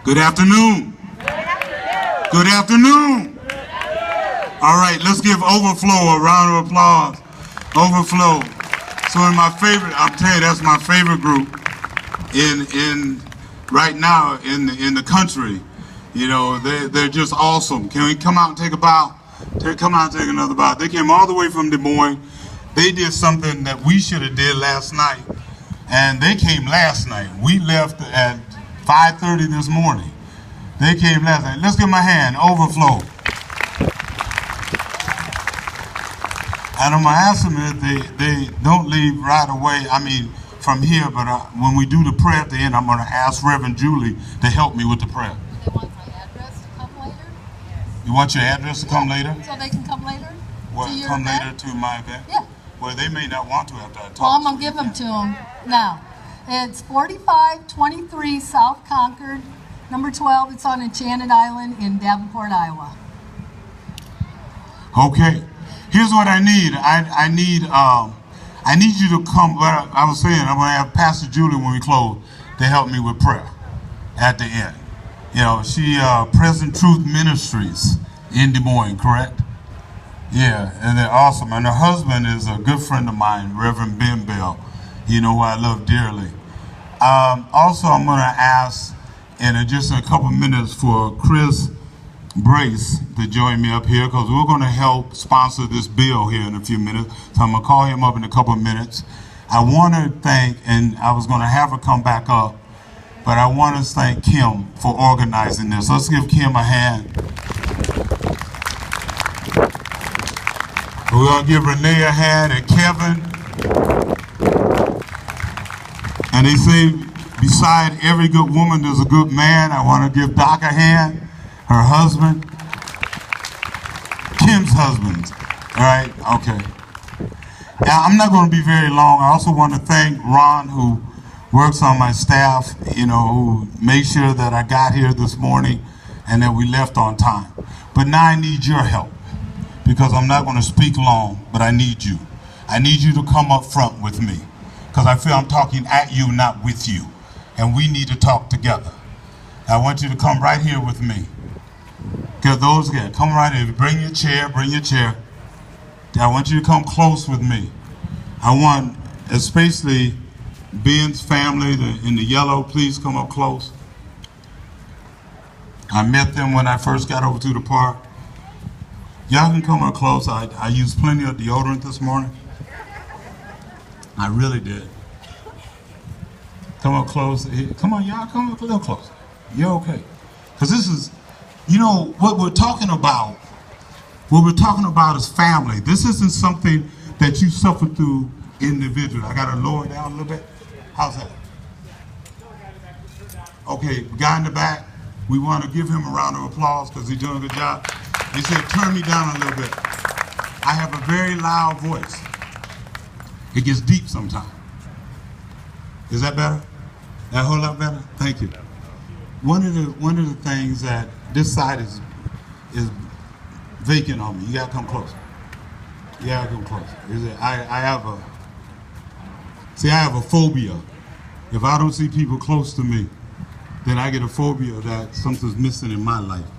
Good afternoon. Good afternoon. All right, let's give Overflow a round of applause. Overflow. So in my favorite, I'm telling you, that's my favorite group in right now in the country. You know, they're just awesome. Can we come out and take a bow? Come out and take another bow. They came all the way from Des Moines. They did something that we should have did last night. And they came last night. We left at 5:30 this morning. They came last night. Let's give them a hand. Overflow. And I'm going to ask them if they don't leave right away, I mean, from here, but when we do the prayer at the end, I'm going to ask Reverend Julie to help me with the prayer. Do they want my address to come later? You want your address to come later? So they can come later? Well, to your come event? later to my event? Yeah. Well, they may not want to after I talk. Well, I'm going to give them to them now. It's 4523 South Concord, number 12. It's on Enchanted Island in Davenport, Iowa. Okay. Here's what I need. I need you to come. Well, I was saying I'm going to have Pastor Julie when we close to help me with prayer at the end. You know, she Present Truth Ministries in Des Moines, correct? Yeah, and they're awesome. And her husband is a good friend of mine, Reverend Ben Bell. You know, who I love dearly. Also, I'm going to ask in just a couple minutes for Chris Brace to join me up here because we're going to help sponsor this bill here in a few minutes. So I'm going to call him up in a couple of minutes. I want to thank, and I was going to have her come back up, but I want to thank Kim for organizing this. Let's give Kim a hand. We're going to give Renee a hand and Kevin. And they say, beside every good woman, there's a good man. I want to give Doc a hand. Her husband, Kim's husband, all right, okay. Now, I'm not going to be very long. I also want to thank Ron, who works on my staff, you know, who made sure that I got here this morning and that we left on time. But now I need your help because I'm not going to speak long, but I need you. I need you to come up front with me because I feel I'm talking at you, not with you, and we need to talk together. I want you to come right here with me. Get those again. Come right in. Bring your chair. Bring your chair. I want you to come close with me. I want, especially Ben's family in the yellow, please come up close. I met them when I first got over to the park. Y'all can come up close. I used plenty of deodorant this morning. I really did. Come up close. Come on, y'all. Come up a little closer. You're okay. Because this is, you know, what we're talking about is family. This isn't something that you suffer through individually. I got to lower it down a little bit. How's that? Okay, the guy in the back, we want to give him a round of applause because he's doing a good job. He said, turn me down a little bit. I have a very loud voice. It gets deep sometimes. Is that better? That whole lot better? Thank you. One of the things that this side is vacant on me. You gotta come closer. You gotta come closer. I have a phobia. If I don't see people close to me, then I get a phobia that something's missing in my life.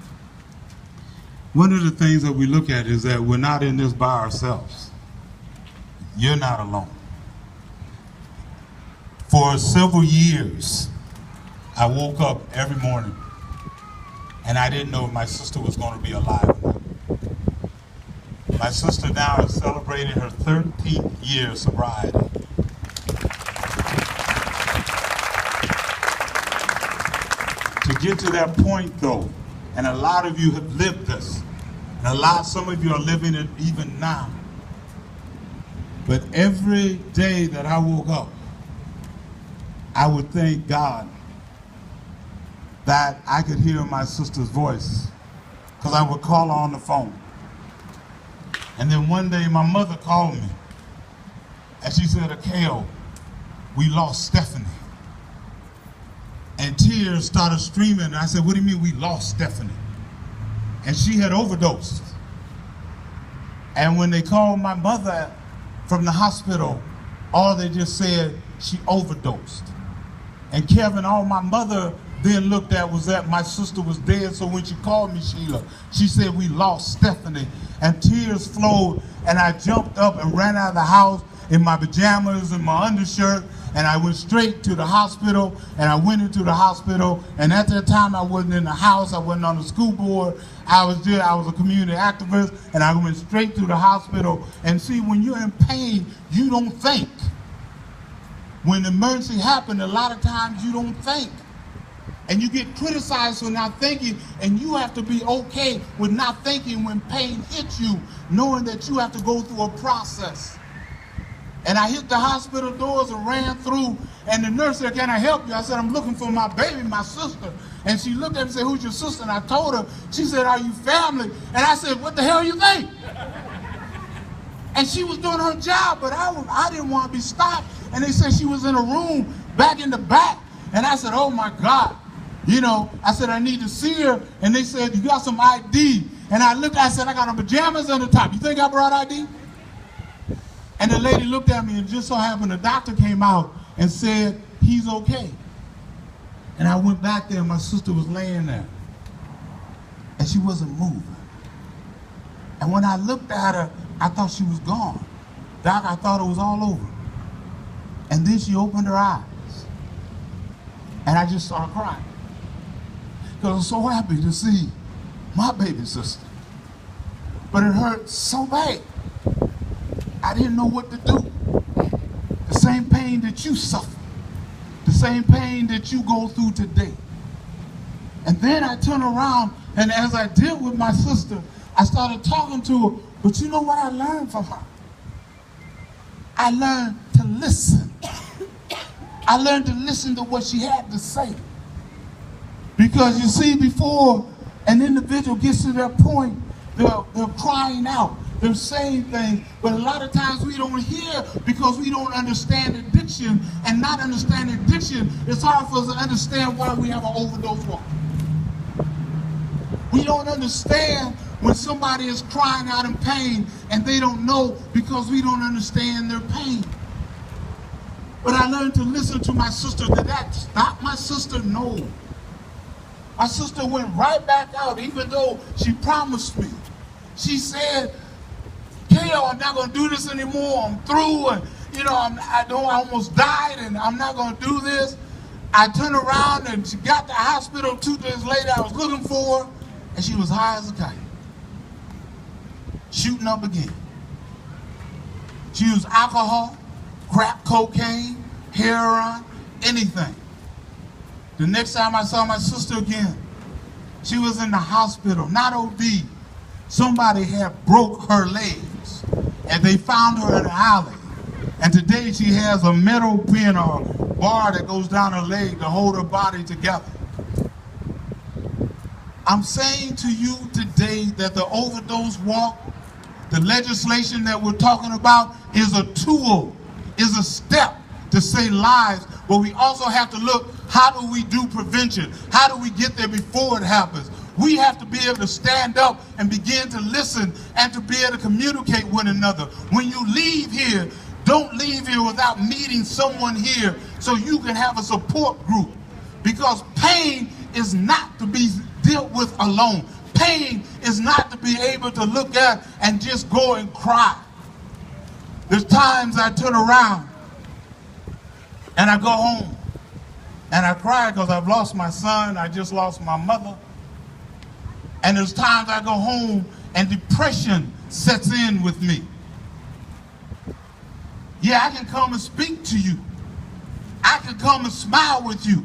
One of the things that we look at is that we're not in this by ourselves. You're not alone. For several years, I woke up every morning and I didn't know if my sister was going to be alive or not. My sister now is celebrating her 13th year of sobriety. To get to that point though, and a lot of you have lived this, and some of you are living it even now. But every day that I woke up, I would thank God that I could hear my sister's voice because I would call her on the phone. And then one day my mother called me and she said, Akeo, we lost Stephanie. And tears started streaming. And I said, what do you mean we lost Stephanie? And she had overdosed. And when they called my mother from the hospital, all they just said, she overdosed. And Kevin, all my mother then looked at was that my sister was dead. So when she called me, Sheila, she said, we lost Stephanie. And tears flowed, and I jumped up and ran out of the house in my pajamas and my undershirt, and I went straight to the hospital, and I went into the hospital, and at that time I wasn't in the house, I wasn't on the school board, I was a community activist, and I went straight to the hospital. And see, when you're in pain, you don't think. When the emergency happened, a lot of times you don't think. And you get criticized for not thinking, and you have to be okay with not thinking when pain hits you, knowing that you have to go through a process. And I hit the hospital doors and ran through, and the nurse said, can I help you? I said, I'm looking for my baby, my sister. And she looked at me and said, who's your sister? And I told her. She said, are you family? And I said, what the hell you think? And she was doing her job, but I didn't want to be stopped. And they said she was in a room back in the back. And I said, oh my God. You know, I said, I need to see her. And they said, you got some ID. And I looked, I said, I got on pajamas on the top. You think I brought ID? And the lady looked at me, and just so happened the doctor came out and said, he's okay. And I went back there, and my sister was laying there. And she wasn't moving. And when I looked at her, I thought she was gone. Doc, I thought it was all over. And then she opened her eyes. And I just started crying. Because I was so happy to see my baby sister. But it hurt so bad. I didn't know what to do. The same pain that you suffer. The same pain that you go through today. And then I turned around, and as I did with my sister, I started talking to her. But you know what I learned from her? I learned to listen. I learned to listen to what she had to say. Because you see, before an individual gets to that point, they're crying out, they're saying things, but a lot of times we don't hear because we don't understand addiction, and not understanding addiction, it's hard for us to understand why we have an overdose walk. We don't understand when somebody is crying out in pain and they don't know because we don't understand their pain. But I learned to listen to my sister. Did that stop my sister? No. My sister went right back out, even though she promised me. She said, Kale, I'm not going to do this anymore. I'm through, and I almost died, and I'm not going to do this. I turned around, and she got to the hospital 2 days later. I was looking for her, and she was high as a kite, shooting up again. She used alcohol, crack cocaine, heroin, anything. The next time I saw my sister again, she was in the hospital, not OD. Somebody had broke her legs, and they found her in an alley. And today she has a metal pin or bar that goes down her leg to hold her body together. I'm saying to you today that the overdose walk, the legislation that we're talking about, is a tool, is a step to save lives, but we also have to look, how do we do prevention? How do we get there before it happens? We have to be able to stand up and begin to listen and to be able to communicate with one another. When you leave here, don't leave here without meeting someone here so you can have a support group. Because pain is not to be dealt with alone. Pain is not to be able to look at and just go and cry. There's times I turn around and I go home and I cry because I've lost my son, I just lost my mother. And there's times I go home and depression sets in with me. Yeah, I can come and speak to you. I can come and smile with you.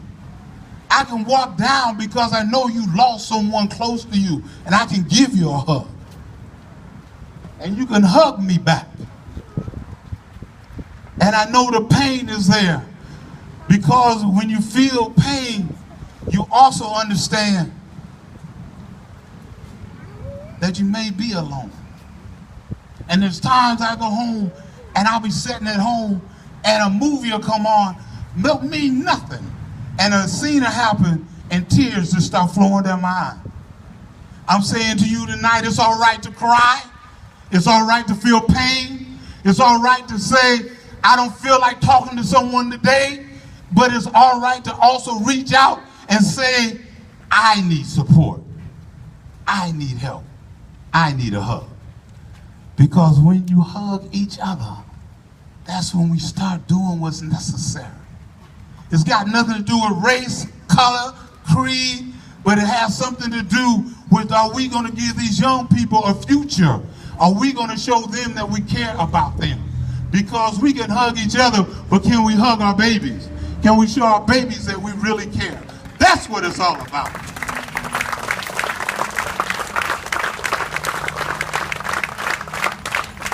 I can walk down because I know you lost someone close to you, and I can give you a hug. And you can hug me back. And I know the pain is there, because when you feel pain, you also understand that you may be alone. And there's times I go home and I'll be sitting at home and a movie will come on, don't mean nothing. And a scene will happen and tears just start flowing down my eye. I'm saying to you tonight, it's all right to cry. It's all right to feel pain. It's all right to say, I don't feel like talking to someone today. But it's all right to also reach out and say, I need support. I need help. I need a hug. Because when you hug each other, that's when we start doing what's necessary. It's got nothing to do with race, color, creed, but it has something to do with, are we going to give these young people a future? Are we going to show them that we care about them? Because we can hug each other, but can we hug our babies? Can we show our babies that we really care? That's what it's all about.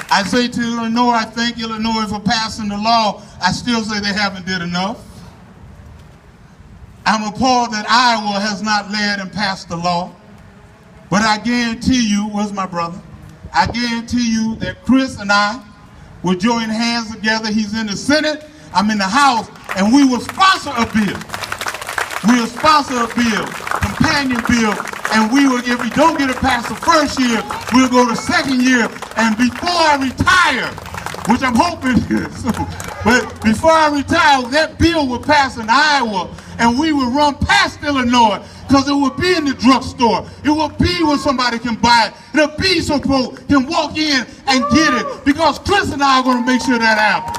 I say to Illinois, I thank Illinois for passing the law. I still say they haven't did enough. I'm appalled that Iowa has not led and passed the law. But I guarantee you, where's my brother? I guarantee you that Chris and I will join hands together. He's in the Senate, I'm in the House, and we will sponsor a bill. We will sponsor a bill, companion bill, and we will, if we don't get it past the first year, we'll go to second year, and before I retire, which I'm hoping soon, but before I retire, that bill will pass in Iowa, and we will run past Illinois, because it will be in the drugstore. It will be where somebody can buy it. It'll be so people can walk in and get it, because Chris and I are going to make sure that happens.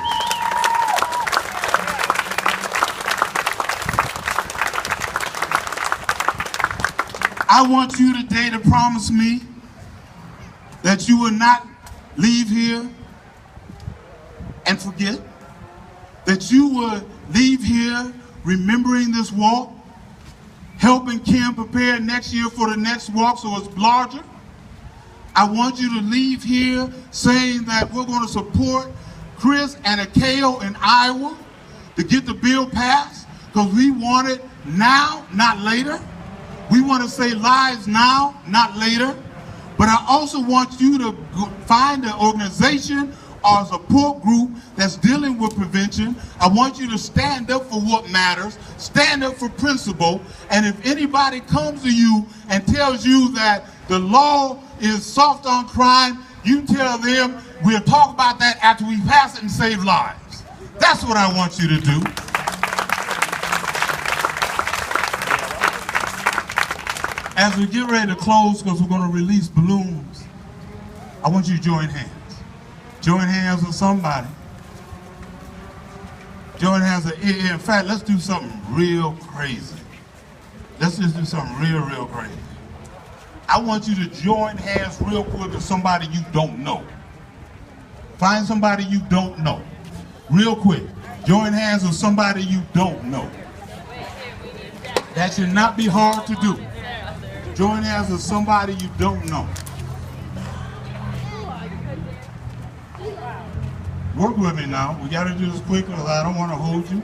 I want you today to promise me that you will not leave here and forget, that you will leave here remembering this walk, helping Kim prepare next year for the next walk so it's larger. I want you to leave here saying that we're going to support Chris and Akeo in Iowa to get the bill passed, because we want it now, not later. We want to save lives now, not later. But I also want you to find an organization or a support group that's dealing with prevention. I want you to stand up for what matters, stand up for principle, and if anybody comes to you and tells you that the law is soft on crime, you tell them we'll talk about that after we pass it and save lives. That's what I want you to do. As we get ready to close, because we're going to release balloons, I want you to join hands. Join hands with somebody. Join hands with, in fact, let's do something real crazy. Let's just do something real crazy. I want you to join hands real quick with somebody you don't know. Find somebody you don't know. Real quick. Join hands with somebody you don't know. That should not be hard to do. Join hands with somebody you don't know. Work with me now. We got to do this quick because I don't want to hold you.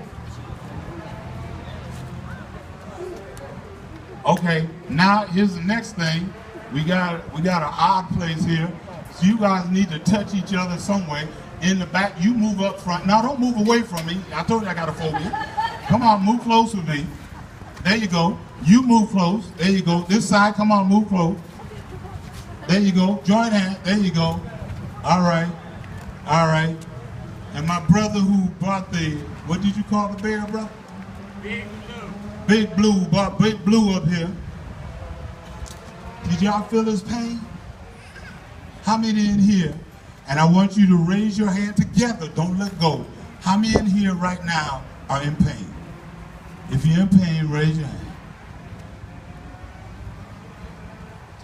Okay, now here's the next thing. We got an odd place here. So you guys need to touch each other some way. In the back, you move up front. Now don't move away from me. I told you I got a phobia. Come on, move close with me. There you go. You move close. There you go. This side, come on, move close. There you go. Join hands. There you go. All right. All right. And my brother who brought the, what did you call the bear, brother? Big Blue. Big Blue. Brought Big Blue up here. Did y'all feel his pain? How many in here? And I want you to raise your hand together. Don't let go. How many in here right now are in pain? If you're in pain, raise your hand.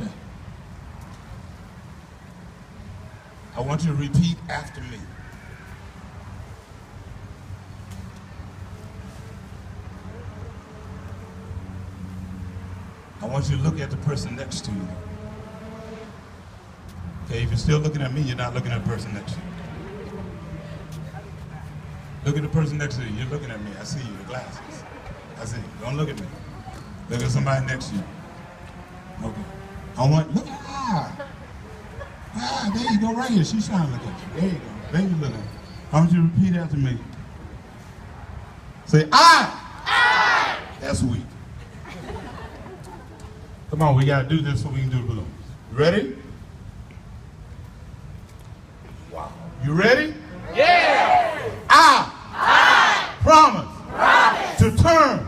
Okay. I want you to repeat after me. I want you to look at the person next to you. Okay, if you're still looking at me, you're not looking at the person next to you. Look at the person next to you. You're looking at me. I see you, the glasses. I see you. Don't look at me. Look at somebody next to you. Okay. I want, look at there you go, right here. She's trying to look at you. There you go. Baby, look at you. I want you to repeat after me. Say, I. That's weak. Come on, we got to do this so we can do the balloons. You ready? Wow. You ready? Yeah! I promise to turn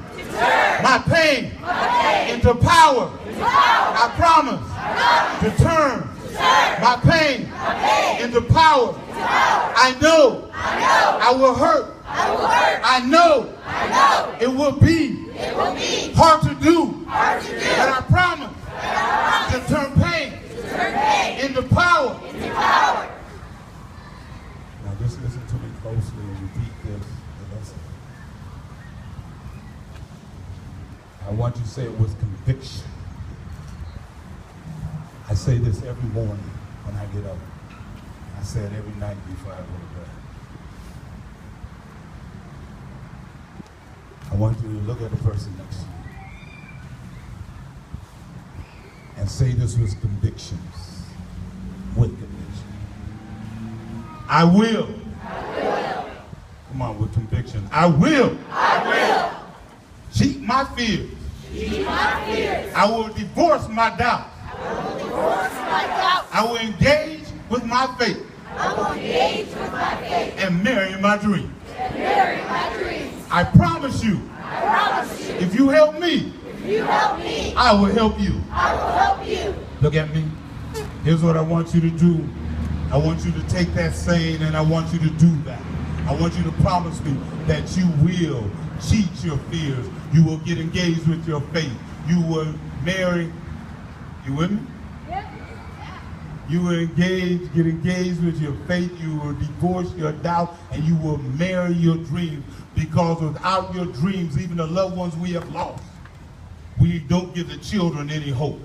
my pain into power. I promise to turn my pain into power. I know I will hurt. I know it will be hard to do. But I promise to turn pain into power. Now just listen to me closely and repeat this. I want you to say it was conviction. I say this every morning when I get up. I say it every night before I go to bed. I want you to look at the person next to you and say this was convictions. With conviction. I will. Come on, with conviction. I will. Cheat my fears. I will divorce my doubts. I will engage with my faith. And marry my dreams. I promise you. If you help me, I will help you. Look at me. Here's what I want you to do. I want you to take that saying and I want you to do that. I want you to promise me that you will cheat your fears. You will get engaged with your faith. You will marry. You with me? You will get engaged with your faith. You will divorce your doubt and you will marry your dreams. Because without your dreams, even the loved ones we have lost, we don't give the children any hope.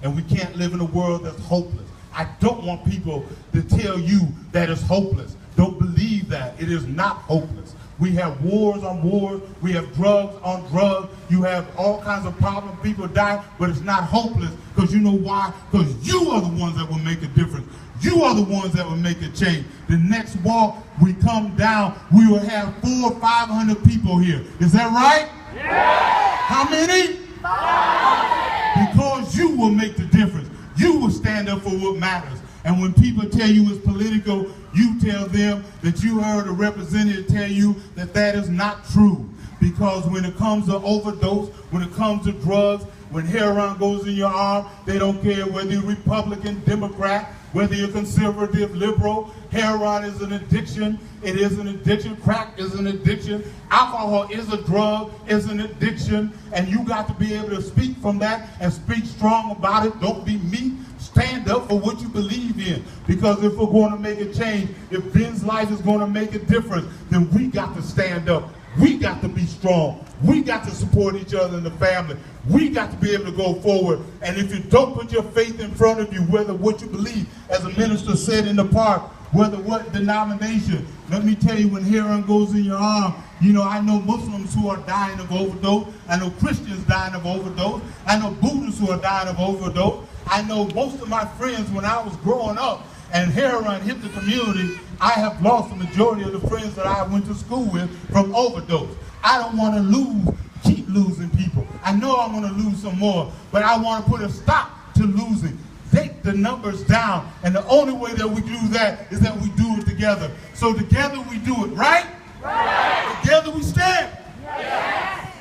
And we can't live in a world that's hopeless. I don't want people to tell you that it's hopeless. Don't believe that. It is not hopeless. We have wars on wars. We have drugs on drugs. You have all kinds of problems. People die, but it's not hopeless. Because you know why? Because you are the ones that will make a difference. You are the ones that will make a change. The next walk, we come down, we will have 400 or 500 people here. Is that right? Yeah. How many? 500. Because you will make the difference. You will stand up for what matters. And when people tell you it's political, you tell them that you heard a representative tell you that that is not true. Because when it comes to overdose, when it comes to drugs, when heroin goes in your arm, they don't care whether you're Republican, Democrat, whether you're conservative, liberal. Heroin is an addiction. It is an addiction. Crack is an addiction. Alcohol is a drug, is an addiction. And you got to be able to speak from that and speak strong about it. Don't be meek. Stand up for what you believe in. Because if we're going to make a change, if Ben's life is going to make a difference, then we got to stand up. We got to be strong. We got to support each other in the family. We got to be able to go forward. And if you don't put your faith in front of you, whether what you believe, as a minister said in the park, whether what denomination, let me tell you, when heroin goes in your arm, you know, I know Muslims who are dying of overdose. I know Christians dying of overdose. I know Buddhists who are dying of overdose. I know most of my friends when I was growing up and heroin hit the community, I have lost the majority of the friends that I went to school with from overdose. I don't want to keep losing people. I know I'm going to lose some more, but I want to put a stop to losing. Take the numbers down, and the only way that we do that is that we do it together. So together we do it, right? Right. Together we stand. Yes.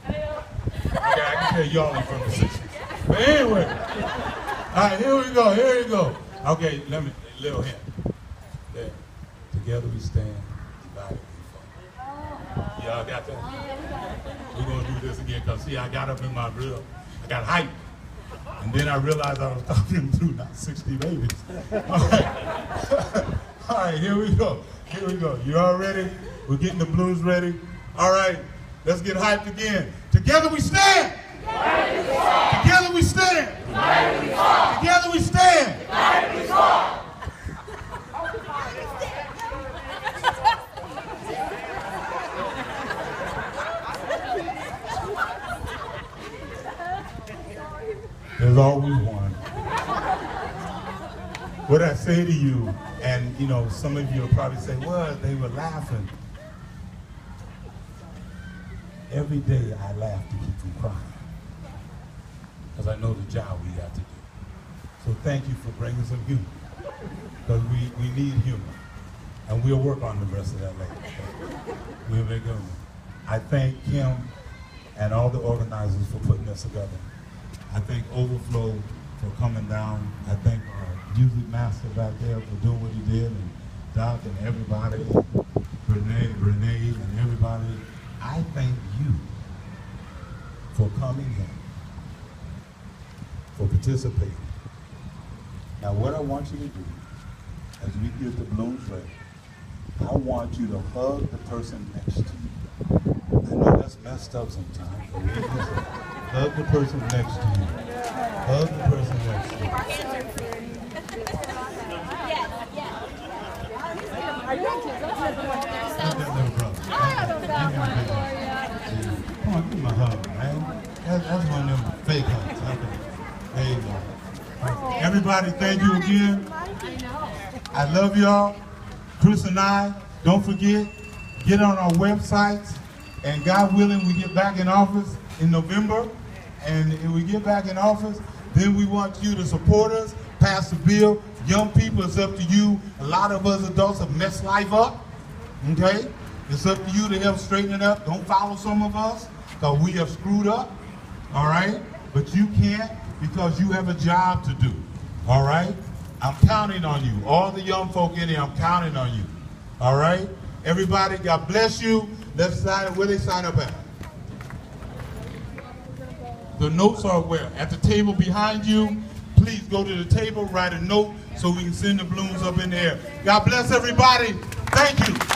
Okay, I can tell y'all in front of the system. But anyway, all right, here we go. Okay, let me, little hint. There. Together we stand, divided we fall. Y'all got that? We're going to do this again, because see, I got up in my grill. I got hyped. And then I realized I was talking to not 60 babies. All right. All right, here we go. You all ready? We're getting the blues ready. All right, let's get hyped again. Together we stand. Together we stand. Together we stand. Together we fall. There's always one. What I say to you, and you know, some of you will probably say, well, they were laughing. Every day I laugh to keep from crying. Because I know the job we got to do. So thank you for bringing some humor. Because we need humor. And we'll work on the rest of that later. We'll make them. I thank him and all the organizers for putting this together. I thank Overflow for coming down. I thank our music master back there for doing what he did, and Doc and everybody, Renee and everybody. I thank you for coming in, for participating. Now what I want you to do, as we get the balloons ready, I want you to hug the person next to you. I know that's messed up sometimes, but hug the person next to you. Hug the person next to you. Come on, give me a hug, man. That's one of them fake hugs. There you go. Everybody, thank you again. I love y'all. Chris and I, don't forget, get on our websites, and God willing, we get back in office in November, and if we get back in office, then we want you to support us, pass the bill. Young people, it's up to you. A lot of us adults have messed life up, okay? It's up to you to help straighten it up. Don't follow some of us, because we have screwed up, all right? But you can't, because you have a job to do, all right? I'm counting on you. All the young folk in here, I'm counting on you. All right? Everybody, God bless you. Let's sign up. Where they sign up at? The notes are where? At the table behind you. Please go to the table, write a note so we can send the balloons up in the air. God bless everybody. Thank you.